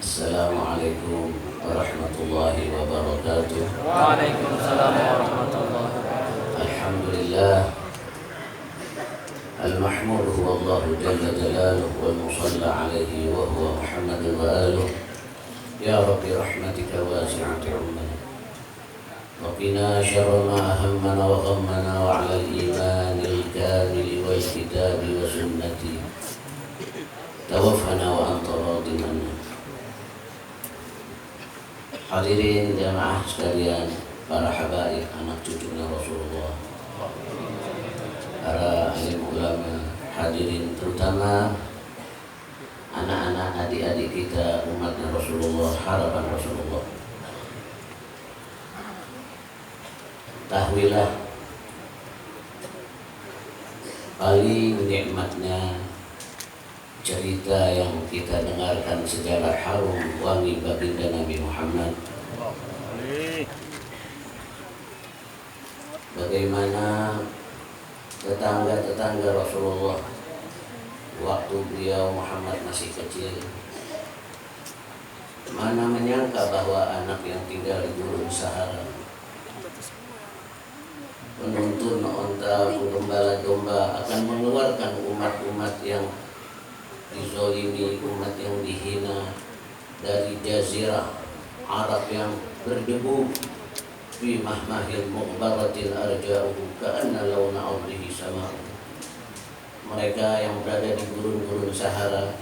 Assalamualaikum warahmatullahi wabarakatuh. Waalaikumsalam warahmatullahi wabarakatuh. Alhamdulillah. Al-mahmud huwa Allah jalla jalaluhu wal musalla alaihi wa huwa Muhammad wa aluh. Ya Rabbi rahmatika wasi'at ummana. Waqina syarra ma ahammana wa ghammana wa ala al-imanil kamil wal kitabi wa sunnati. Tawaffana wa anta radin anna. Hadirin jamaah sekalian, para habaib anak cucunya Rasulullah, para alim ulama, hadirin terutama anak-anak adik-adik kita umatnya Rasulullah, harapan Rasulullah. Tahwilah paling nikmatnya cerita yang kita dengarkan sejarah harum wangi baginda Nabi Muhammad. Bagaimana tetangga-tetangga Rasulullah waktu beliau Muhammad masih kecil, mana menyangka bahwa anak yang tinggal di gurun Sahara, penuntun onta, penggembala domba akan mengeluarkan umat-umat yang dizolimi, umat yang dihina dari jazirah Arab yang berdebu fi mahmahil mughbaratil arja'uhu ka'anna lawna ardihi sama'u. Mereka yang berada di gurun-gurun Sahara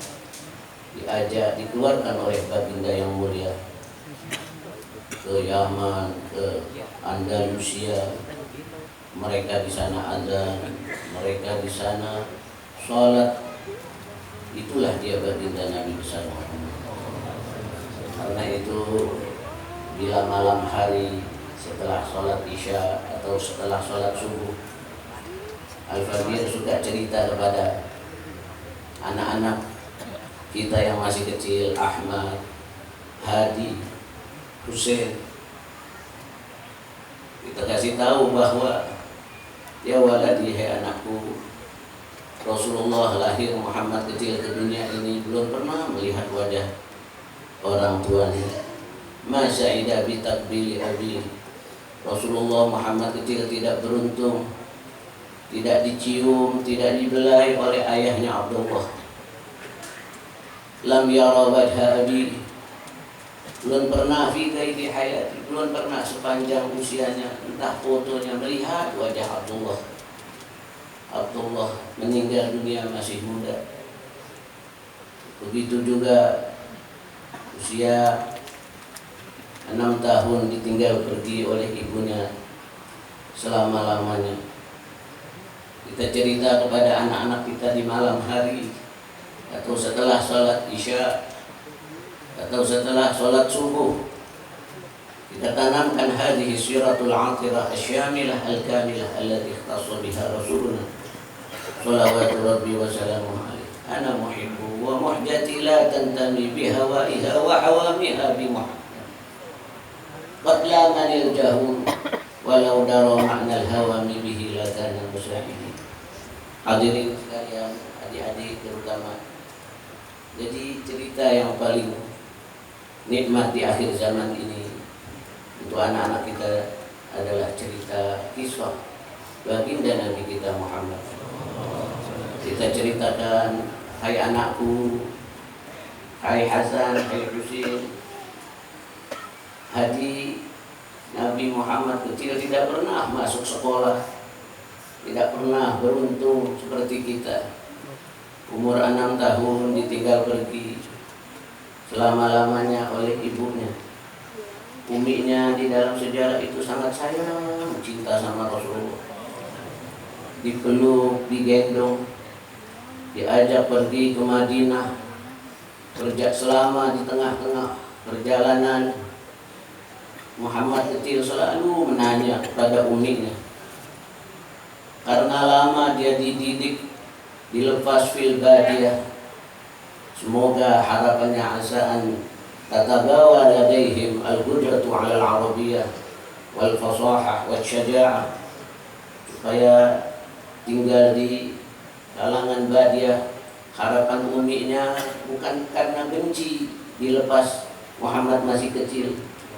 diajak, dikeluarkan oleh baginda yang mulia ke Yaman, ke Andalusia. Mereka di sana azan, mereka di sana sholat. Itulah dia baginda Nabi besar Muhammad. Karena itu bila malam hari setelah sholat isya atau setelah sholat subuh, Al-Fadhil suka cerita kepada anak-anak kita yang masih kecil, Ahmad, Hadi, Hussein. Kita kasih tahu bahwa ya waladi, hai anakku, Rasulullah lahir, Muhammad kecil ke dunia ini belum pernah melihat wajah orang tuanya. Masyaidah bitakbili abi. Rasulullah Muhammad kecil tidak beruntung, tidak dicium, tidak dibelai oleh ayahnya Abdullah. Lam yara wajha abi. Belum pernah fi qaidi hayati, belum pernah sepanjang usianya, entah fotonya, melihat wajah Abdullah. Abdullah meninggal dunia masih muda. Begitu juga usia 6 tahun ditinggal pergi oleh ibunya selama-lamanya. Kita cerita kepada anak-anak kita di malam hari atau setelah sholat isya atau setelah sholat subuh. Kita tanamkan hadhihi siratul atirah asyamilah al-kamilah allati ikhtassa biha Rasuluna salawatu rabbi wa salamuhu alaihi. Ana muhibbu wa muhjati la tantami bihawaiha wa hawamiha bi Muhammad. Qad la manil jahul walau dara ma'nal hawami bihi la kana musyahidi. Hadirin sekalian, adik-adik terutama. Jadi cerita yang paling nikmat di akhir zaman ini untuk anak-anak kita adalah cerita kisah baginda Nabi kita Muhammad. Kita ceritakan, hai anakku, hai Hasan, hai Husain, Hadi, Nabi Muhammad kecil tidak pernah masuk sekolah, tidak pernah beruntung seperti kita. Umur 6 tahun ditinggal pergi selama-lamanya oleh ibunya. Uminya di dalam sejarah itu sangat sayang, cinta sama Rasulullah. Dipeluk, digendong, diajak pergi ke Madinah. Selama di tengah-tengah perjalanan, Muhammad kecil selalu menanya kepada uminya. Karena lama dia dididik, dilepas fil badiyah. Semoga harapannya asaan tatagawa ladaihim al-qudratu 'ala al-arabiyyah wal fasahah wal syaja'ah, supaya tinggal di kalangan badiyah. Harapan uminya bukan karena benci, dilepas Muhammad masih kecil,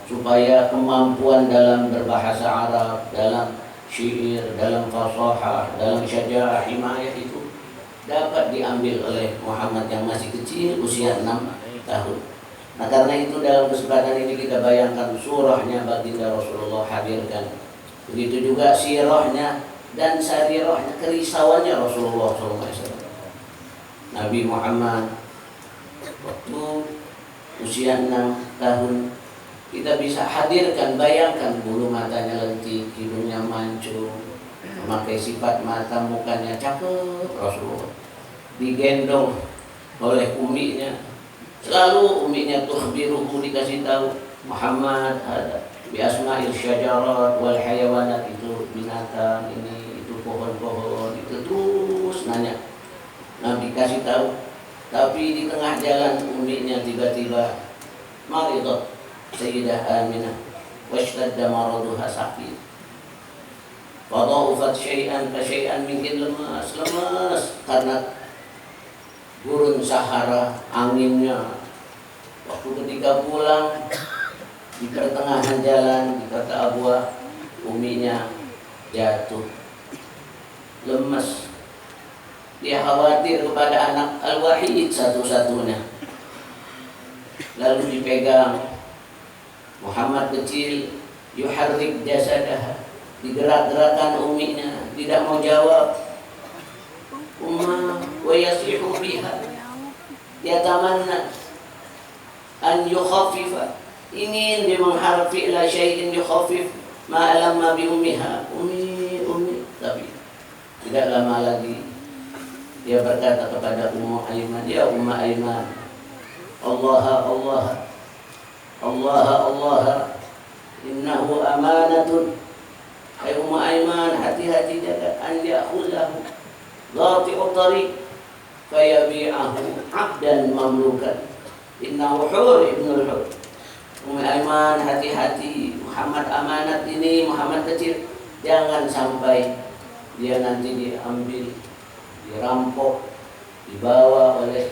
supaya kemampuan dalam berbahasa Arab, dalam syair, dalam fasahah, dalam syajarah himayah itu dapat diambil oleh Muhammad yang masih kecil, usia 6 tahun. Nah, karena itu dalam kesempatan ini kita bayangkan surahnya baginda Rasulullah hadirkan. Begitu juga sirahnya dan sarirahnya, kerisauannya Rasulullah SAW. Nabi Muhammad waktu usia 6 tahun kita bisa hadirkan, bayangkan bulu matanya lentik, hidungnya mancung, memakai sifat mata, mukanya cakep. Rasulullah digendong oleh uminya, selalu uminya tukhbiruhu, dikasih tahu Muhammad ada bi asma'il syajarat wal hayawanat, itu binatang ini, itu pohon-pohon, itu terus nanya. Nabi kasih tahu, tapi di tengah jalan uminya tiba-tiba maridat Sayyidah Aminah washtadda maraduha sakit. Fadha'ufat syai'an fa syai'an, mungkin lemas karena gurun Sahara, anginnya. Waktu ketika pulang di pertengahan jalan, dikata Abwa, uminya jatuh lemas. Dia khawatir kepada anak al-wahid satu-satunya. Lalu dipegang Muhammad kecil, yuharrik jasadaha, digerak-gerakan uminya, tidak mau jawab. Umma wa yasihu biha, yatamanna an yukhaffifa, ingin dia mengharap fi'la syai'in yukhaffif ma alamma bi ummiha, ummi, tapi tidak lama lagi dia berkata kepada Ummu Aiman, ya Ummu Aiman, Allah, innahu amanatun. Hai Ummu Aiman, hati-hati jaga, an ya'khudhahu dhati'u tariq fayabi'ahu 'abdan mamlukan, innahu hur ibnul hur. Ummu Aiman, hati-hati, Muhammad amanat ini, Muhammad kecil, jangan sampai dia nanti diambil, dirampok, dibawa oleh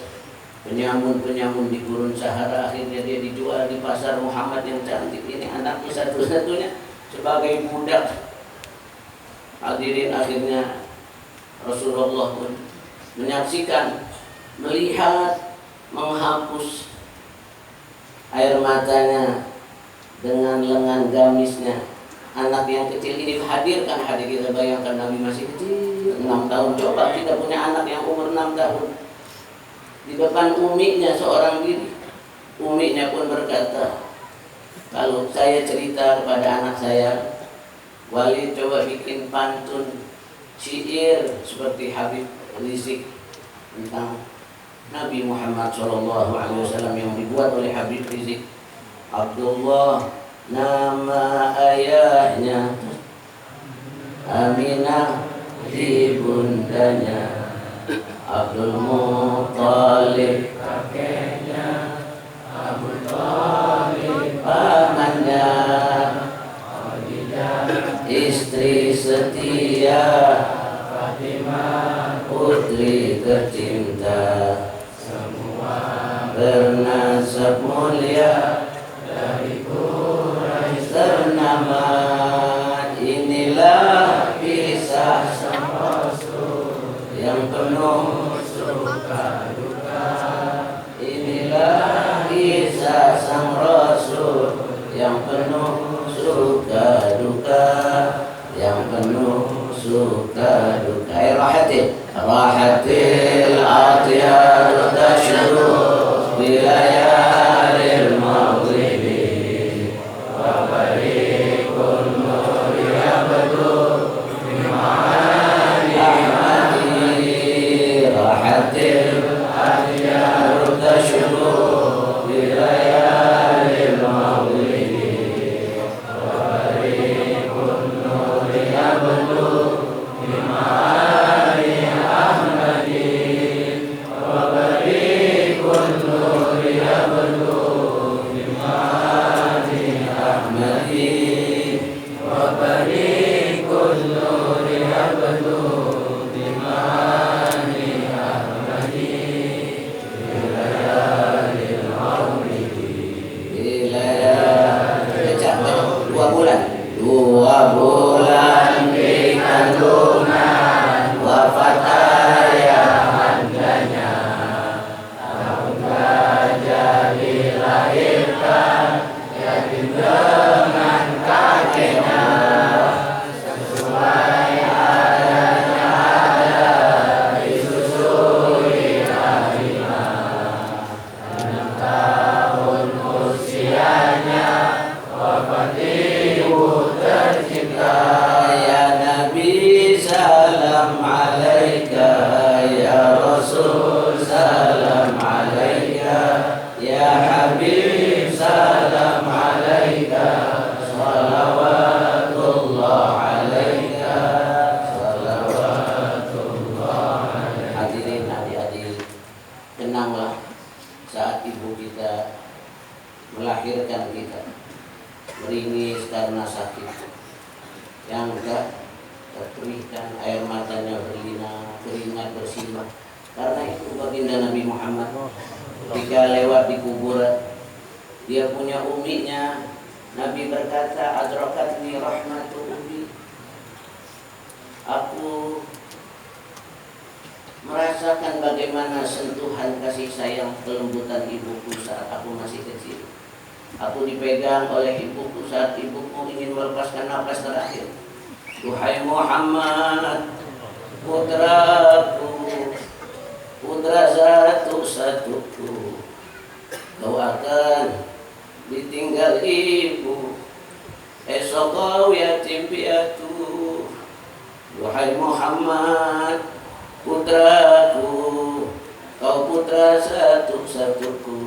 penyamun-penyamun di gurun Sahara. Akhirnya dia dijual di pasar. Muhammad yang cantik ini, anaknya satu-satunya, sebagai budak. Hadirin, akhirnya Rasulullah pun menyaksikan, melihat, menghapus air matanya dengan lengan gamisnya. Anak yang kecil ini hadirkan, hadir kita bayangkan, Nabi masih kecil 6 tahun. Coba kita punya anak yang umur 6 tahun di depan uminya seorang diri. Uminya pun berkata, kalau saya cerita kepada anak saya, Walid coba bikin pantun syair seperti Habib Rizik tentang Nabi Muhammad SAW yang dibuat oleh Habib Rizik. Abdullah nama ayahnya, Aminah ibundanya, Abdul Muttalib kakeknya, Abu Thalib pamannya, Khadijah istri setia, Fatimah putri tercinta, semua bernasab mulia dari Quraisy ternama. Inilah kisah sang Rasul yang penuh suka duka. Inilah kisah sang Rasul yang penuh suka duka, yang penuh suka duka. Rahatil atiyar tashru bilayalil maghribi wa barikun nur yabdu bima'ani ahmadi. Rahatil atiyar tashru bilayalil maghribi wa barikun nur yabdu bima'ani ahmadi. saat ibu kita melahirkan kita, meringis karena sakit, yang terperihkan air matanya berlinang, keringat bersimbah. Karena itu baginda Nabi Muhammad ketika lewat di kuburan, dia punya uminya, Nabi berkata, adrakatni rahmatu ummi, aku merasakan bagaimana sentuhan kasih sayang kelembutan ibuku saat aku masih kecil. Aku dipegang oleh ibuku saat ibuku ingin melepaskan nafas terakhir. Duhai Muhammad, putraku, putra satu-satuku, kau akan ditinggal ibu, esok kau yatim piatu. Duhai Muhammad, putraku, kau putra satu-satuku,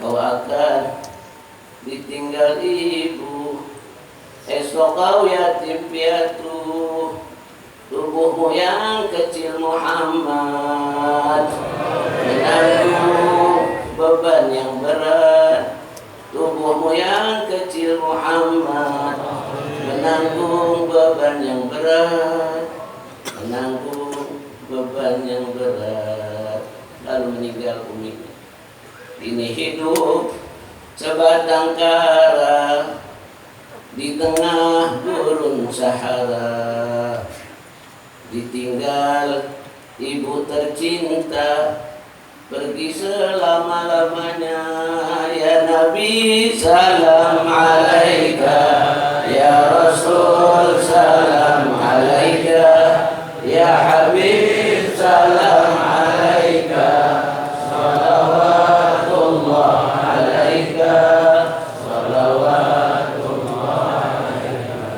kau akan ditinggal ibu, esok kau yatim piatu. Tubuhmu yang kecil Muhammad menanggung beban yang berat. Tubuhmu yang kecil Muhammad menanggung beban yang berat, menanggung beban yang berat. Lalu meninggal uminya. Ini hidup sebatang kara di tengah gurun Sahara, ditinggal ibu tercinta pergi selama-lamanya. Ya Nabi salam alaika, ya Rasul salam alaika, ya Habib salam alaika, salawatullah alaika, salawatullah alaika.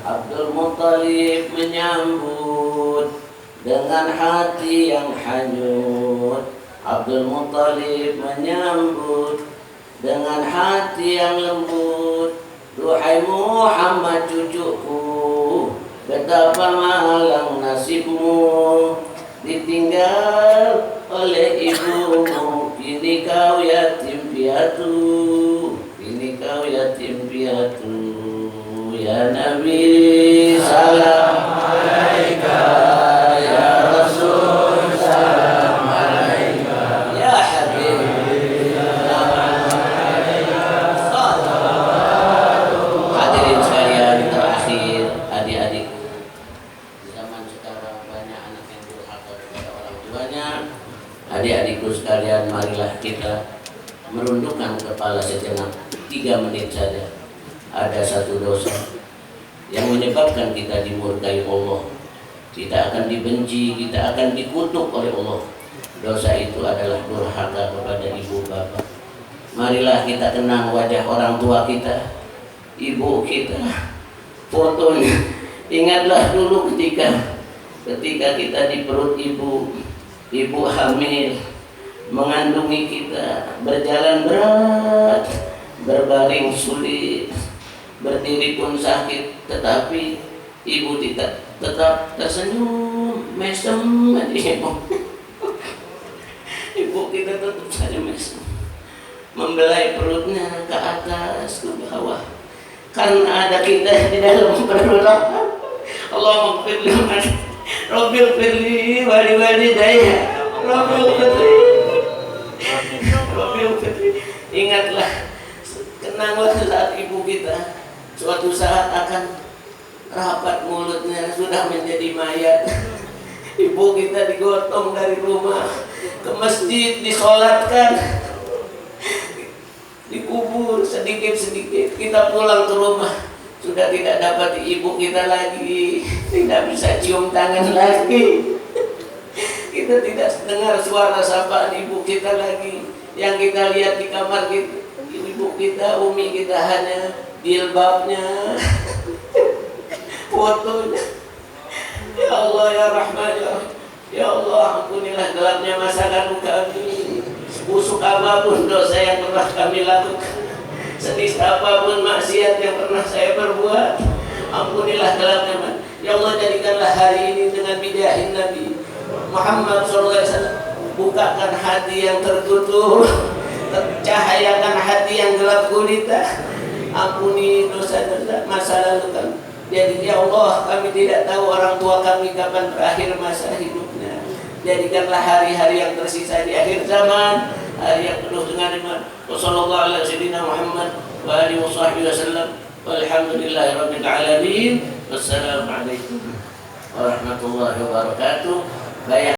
Abdul Muttalib menyambut dengan hati yang hanyut. Abdul Muttalib menyambut dengan hati yang lembut. Duhai Muhammad cucuku, betapa malang nasibmu, ditinggal oleh ibumu. Kini kau yatim piatu, kini kau yatim piatu. Ya Nabi salam alaika, ya Rasul salam alaika, ya Habib salam alaika. Hadirin sekalian, terakhir adik-adik, di zaman sekarang banyak anak yang durhaka kepada orang tuanya. Adik-adikku sekalian, marilah kita merundukkan kepala sejenak 3 menit saja. Ada satu dosa yang menyebabkan kita dimurkai Allah, kita akan dibenci, kita akan dikutuk oleh Allah. Dosa itu adalah durhaka kepada ibu bapak. Marilah kita kenang wajah orang tua kita, ibu kita, fotonya. Ingatlah dulu ketika kita di perut ibu hamil, mengandungi kita, berjalan berat, berbaring sulit, berdiri pun sakit, tetapi ibu kita tetap tersenyum, mesem aja. Ibu kita tetap saja mesem, membelai perutnya ke atas ke bawah, karena ada kita di dalam perut. Allahumma firli Rabbil firli wali daya, Rabbil firli. Ingatlah, kenanglah saat ibu kita suatu saat akan rapat mulutnya, sudah menjadi mayat. Ibu kita digotong dari rumah ke masjid, disolatkan, dikubur sedikit-sedikit. Kita pulang ke rumah, sudah tidak dapat ibu kita lagi, tidak bisa cium tangan lagi. Kita tidak dengar suara sapaan ibu kita lagi. Yang kita lihat di kamar kita, ibu kita, umi kita hanya jilbabnya, fotonya. Ya Allah ya Rahman ya Rahim. Ya Allah, ampunilah gelapnya masa lalu kami. Busuk apapun dosa yang pernah kami lakukan, sedih apapun maksiat yang pernah saya perbuat, ampunilah gelapnya. Ya Allah, jadikanlah hari ini dengan bidahin Nabi Muhammad SAW bukakan hati yang tertutup, cahayakan hati yang gelap gulita. Ampuni dosa-dosa masa lalu kami. Jadi ya Allah, kami tidak tahu orang tua kami kapan berakhir masa hidupnya. Jadikanlah hari-hari yang tersisa di akhir zaman hari yang penuh dengan iman. Wassallallahu ala sayyidina Muhammad wa alihi wasallam. Walhamdulillahirabbil alamin. Wassalamualaikum warahmatullahi wabarakatuh.